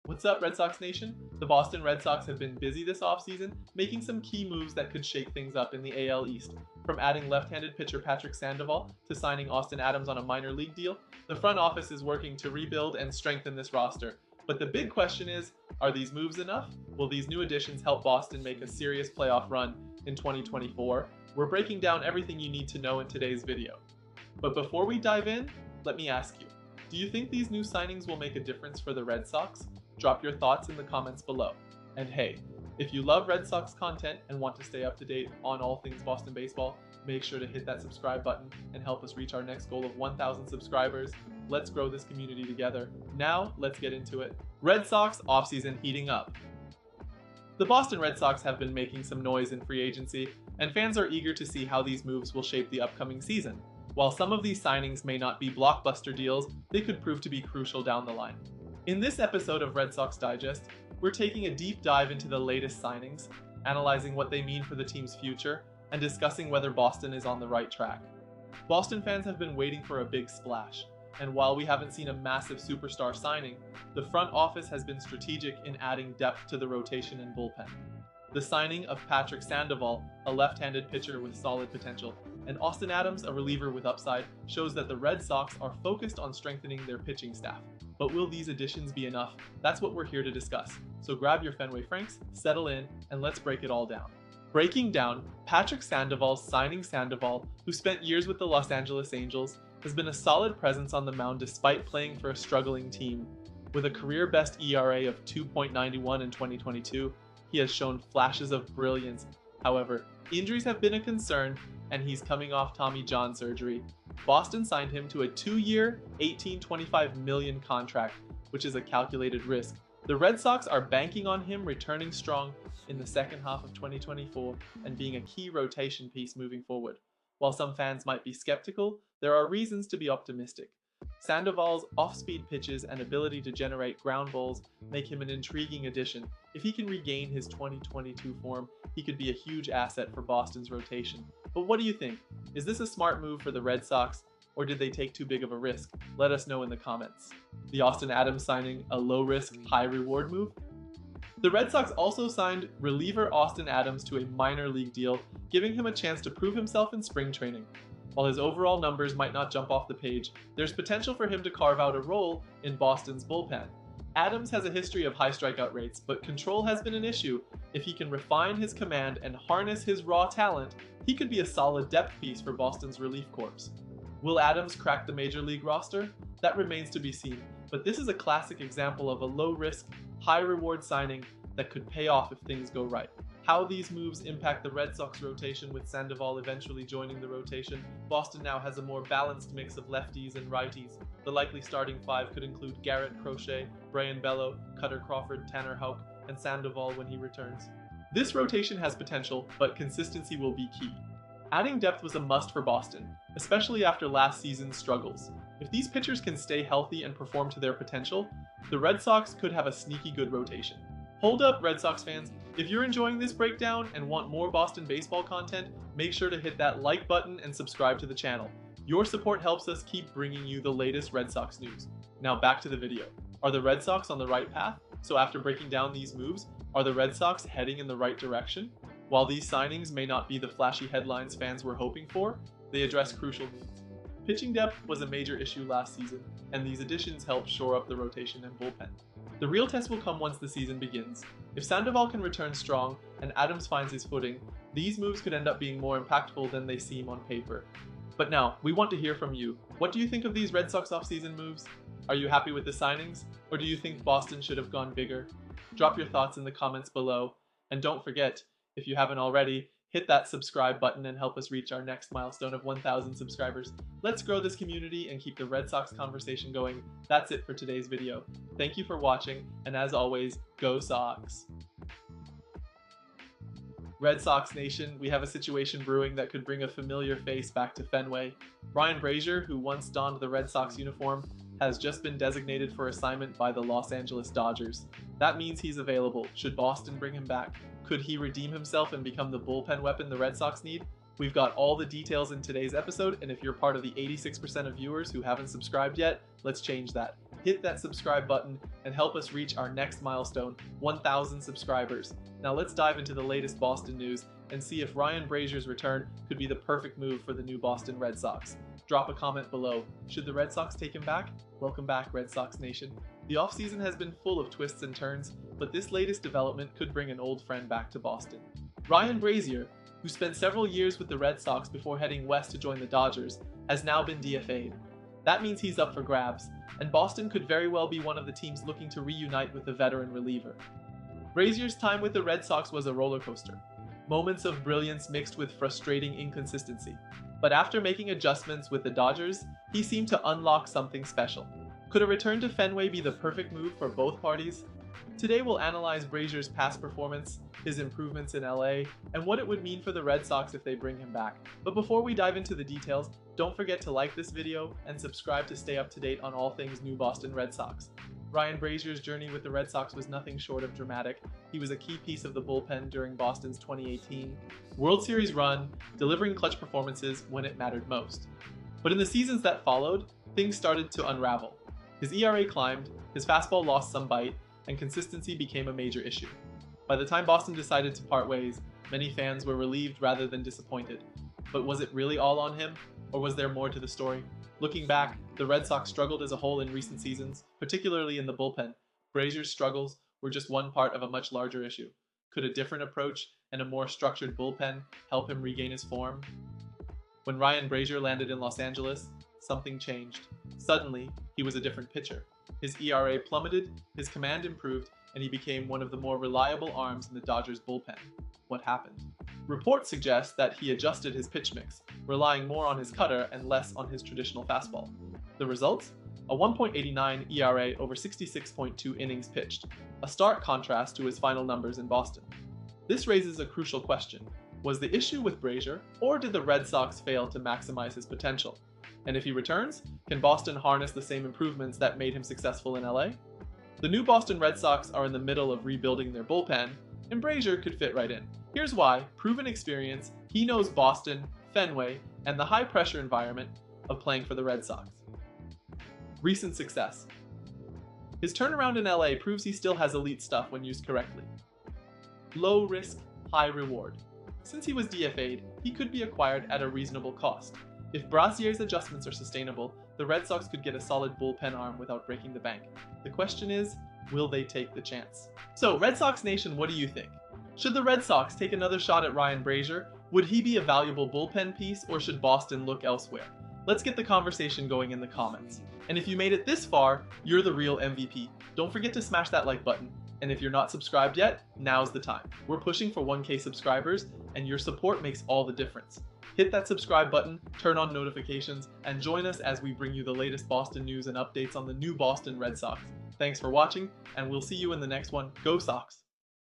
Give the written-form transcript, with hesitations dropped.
What's up, Red Sox Nation? The Boston Red Sox have been busy this offseason, making some key moves that could shake things up in the AL East. From adding left-handed pitcher Patrick Sandoval to signing Austin Adams on a minor league deal, the front office is working to rebuild and strengthen this roster. But the big question is, are these moves enough? Will these new additions help Boston make a serious playoff run in 2024? We're breaking down everything you need to know in today's video. But before we dive in, let me ask you, do you think these new signings will make a difference for the Red Sox? Drop your thoughts in the comments below. And hey, if you love Red Sox content and want to stay up to date on all things Boston baseball, make sure to hit that subscribe button and help us reach our next goal of 1,000 subscribers. Let's grow this community together. Now, let's get into it. Red Sox offseason heating up. The Boston Red Sox have been making some noise in free agency, and fans are eager to see how these moves will shape the upcoming season. While some of these signings may not be blockbuster deals, they could prove to be crucial down the line. In this episode of Red Sox Digest, we're taking a deep dive into the latest signings, analyzing what they mean for the team's future, and discussing whether Boston is on the right track. Boston fans have been waiting for a big splash, and while we haven't seen a massive superstar signing, the front office has been strategic in adding depth to the rotation and bullpen. The signing of Patrick Sandoval, a left-handed pitcher with solid potential, and Austin Adams, a reliever with upside, shows that the Red Sox are focused on strengthening their pitching staff. But will these additions be enough? That's what we're here to discuss. So grab your Fenway Franks, settle in, and let's break it all down. Breaking down, Patrick Sandoval signing Sandoval, who spent years with the Los Angeles Angels, has been a solid presence on the mound despite playing for a struggling team. With a career-best ERA of 2.91 in 2022, he has shown flashes of brilliance. However, injuries have been a concern, and he's coming off Tommy John surgery. Boston signed him to a 2-year, $18.25 million contract, which is a calculated risk. The Red Sox are banking on him returning strong in the second half of 2024 and being a key rotation piece moving forward. While some fans might be skeptical, there are reasons to be optimistic. Sandoval's off-speed pitches and ability to generate ground balls make him an intriguing addition. If he can regain his 2022 form, he could be a huge asset for Boston's rotation. But what do you think? Is this a smart move for the Red Sox, or did they take too big of a risk? Let us know in the comments. The Austin Adams signing a low-risk, high-reward move? The Red Sox also signed reliever Austin Adams to a minor league deal, giving him a chance to prove himself in spring training. While his overall numbers might not jump off the page, there's potential for him to carve out a role in Boston's bullpen. Adams has a history of high strikeout rates, but control has been an issue. If he can refine his command and harness his raw talent, he could be a solid depth piece for Boston's relief corps. Will Adams crack the major league roster? That remains to be seen, but this is a classic example of a low-risk, high-reward signing that could pay off if things go right. How these moves impact the Red Sox rotation with Sandoval eventually joining the rotation, Boston now has a more balanced mix of lefties and righties. The likely starting five could include Garrett Crochet, Brayan Bello, Cutter Crawford, Tanner Houck, and Sandoval when he returns. This rotation has potential, but consistency will be key. Adding depth was a must for Boston, especially after last season's struggles. If these pitchers can stay healthy and perform to their potential, the Red Sox could have a sneaky good rotation. Hold up, Red Sox fans. If you're enjoying this breakdown and want more Boston baseball content, make sure to hit that like button and subscribe to the channel. Your support helps us keep bringing you the latest Red Sox news. Now back to the video. Are the Red Sox on the right path? So after breaking down these moves, are the Red Sox heading in the right direction? While these signings may not be the flashy headlines fans were hoping for, they address crucial needs. Pitching depth was a major issue last season, and these additions help shore up the rotation and bullpen. The real test will come once the season begins. If Sandoval can return strong and Adams finds his footing, these moves could end up being more impactful than they seem on paper. But now, we want to hear from you. What do you think of these Red Sox offseason moves? Are you happy with the signings, or do you think Boston should have gone bigger? Drop your thoughts in the comments below, and don't forget, if you haven't already, hit that subscribe button and help us reach our next milestone of 1,000 subscribers. Let's grow this community and keep the Red Sox conversation going. That's it for today's video. Thank you for watching, and as always, go Sox! Red Sox Nation, we have a situation brewing that could bring a familiar face back to Fenway. Ryan Brasier, who once donned the Red Sox uniform, has just been designated for assignment by the Los Angeles Dodgers. That means he's available. Should Boston bring him back? Could he redeem himself and become the bullpen weapon the Red Sox need? We've got all the details in today's episode, and if you're part of the 86% of viewers who haven't subscribed yet, let's change that. hit that subscribe button and help us reach our next milestone, 1,000 subscribers. Now let's dive into the latest Boston news and see if Ryan Brazier's return could be the perfect move for the new Boston Red Sox. Drop a comment below. Should the Red Sox take him back? Welcome back, Red Sox Nation. The offseason has been full of twists and turns, but this latest development could bring an old friend back to Boston. Ryan Brazier, who spent several years with the Red Sox before heading west to join the Dodgers, has now been DFA'd. That means he's up for grabs, and Boston could very well be one of the teams looking to reunite with the veteran reliever. Brazier's time with the Red Sox was a roller coaster. Moments of brilliance mixed with frustrating inconsistency. But after making adjustments with the Dodgers, he seemed to unlock something special. Could a return to Fenway be the perfect move for both parties? Today we'll analyze Brazier's past performance, his improvements in LA, and what it would mean for the Red Sox if they bring him back. But before we dive into the details, don't forget to like this video and subscribe to stay up to date on all things new Boston Red Sox. Ryan Brazier's journey with the Red Sox was nothing short of dramatic. He was a key piece of the bullpen during Boston's 2018 World Series run, delivering clutch performances when it mattered most. But in the seasons that followed, things started to unravel. His ERA climbed, his fastball lost some bite, and consistency became a major issue. By the time Boston decided to part ways, many fans were relieved rather than disappointed. But was it really all on him, or was there more to the story? Looking back, the Red Sox struggled as a whole in recent seasons, particularly in the bullpen. Brazier's struggles were just one part of a much larger issue. Could a different approach and a more structured bullpen help him regain his form? When Ryan Brazier landed in Los Angeles, something changed. Suddenly, he was a different pitcher. His ERA plummeted, his command improved, and he became one of the more reliable arms in the Dodgers bullpen. What happened? Reports suggest that he adjusted his pitch mix, relying more on his cutter and less on his traditional fastball. The results? A 1.89 ERA over 66.2 innings pitched, a stark contrast to his final numbers in Boston. This raises a crucial question. Was the issue with Brazier, or did the Red Sox fail to maximize his potential? And if he returns, can Boston harness the same improvements that made him successful in LA? The new Boston Red Sox are in the middle of rebuilding their bullpen, and Brazier could fit right in. Here's why: proven experience, he knows Boston, Fenway, and the high-pressure environment of playing for the Red Sox. Recent success. His turnaround in LA proves he still has elite stuff when used correctly. Low risk, high reward. Since he was DFA'd, he could be acquired at a reasonable cost. If Brazier's adjustments are sustainable, the Red Sox could get a solid bullpen arm without breaking the bank. The question is, will they take the chance? So, Red Sox Nation, what do you think? Should the Red Sox take another shot at Ryan Brazier? Would he be a valuable bullpen piece, or should Boston look elsewhere? Let's get the conversation going in the comments. And if you made it this far, you're the real MVP. Don't forget to smash that like button. And if you're not subscribed yet, now's the time. We're pushing for 1K subscribers, and your support makes all the difference. Hit that subscribe button, turn on notifications, and join us as we bring you the latest Boston news and updates on the new Boston Red Sox. Thanks for watching, and we'll see you in the next one. Go Sox!